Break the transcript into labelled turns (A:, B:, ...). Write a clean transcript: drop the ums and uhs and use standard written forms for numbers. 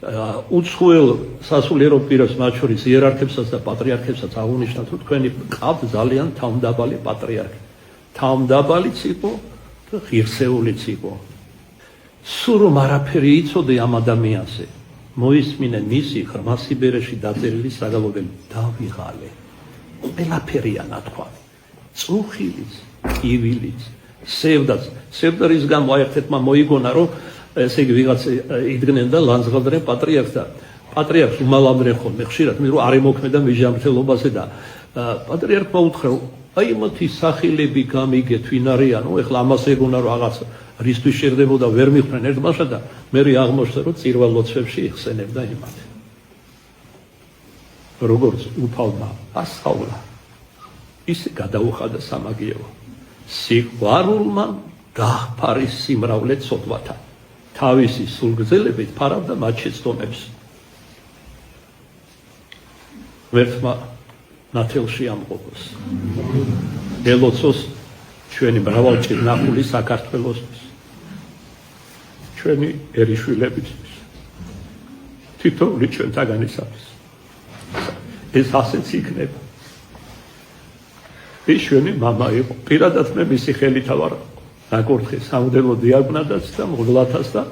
A: უცხოელ სასულიერო პირებს, მათ შორის იერარქებსაც და პატრიარქებსაც აღუნიშნავთ, რომ თქვენი ყავთ ძალიან თავმდაბალი პატრიარქი. თავმდაბალიც იყო და ღირსეულიც იყო. სულ რომ არაფერი იცოდე ამ ადამიანზე, მოისმინე მისი ღრმასიბერეში დაწერილი საგალობელი დავიღალე. ყველაფერია ნათქვამი. წუხილიც, კივილიც, სევდაც. სევდა რის გამო ერთეთმა მოიგონა, რომ ესე იგი ვიღაც იდგნენ და ლანძღავდნენ პატრიარქს და პატრიარქს უმალავდნენ ხოლმე ხშირად, რომ არ ემოქმედა მეჟამრთელობაზე და პატრიარქმა უთხრა, აი მათი სახელები გამიგეთ ვინ არიანო, ეხლა ამას ეგონა რომ რაღაც რისთვის შეგდებოდა ვერ მიხვდნენ ერთმანეთს და მე აღმოჩნდა რომ წირვალოცებში იხსენებდა იმათ. როგორც უფალმა ასხავლა, ისე გადაუხადა სამაგიერო. სიყვარულმა გაჰფარის სიმრავლე ცოდვათა. თავისი სულგრძელებით ფარავდა მათ შეცდომებს. ვერთმა ნათელში ამყოფოს. ელოცოს ჩვენი მრავალჭირ ნახული საქართველოსთვის. ჩვენი ერიშვილებისთვის. თითოეული ჩვენთაგანისათვის. ეს ასეც იქნება. ის ჩვენი მამა იყო. პირადად მე მისი ხელით ვარ ნაკურთხი სამუდელო დიაკვნადაც და მღვდლათაც და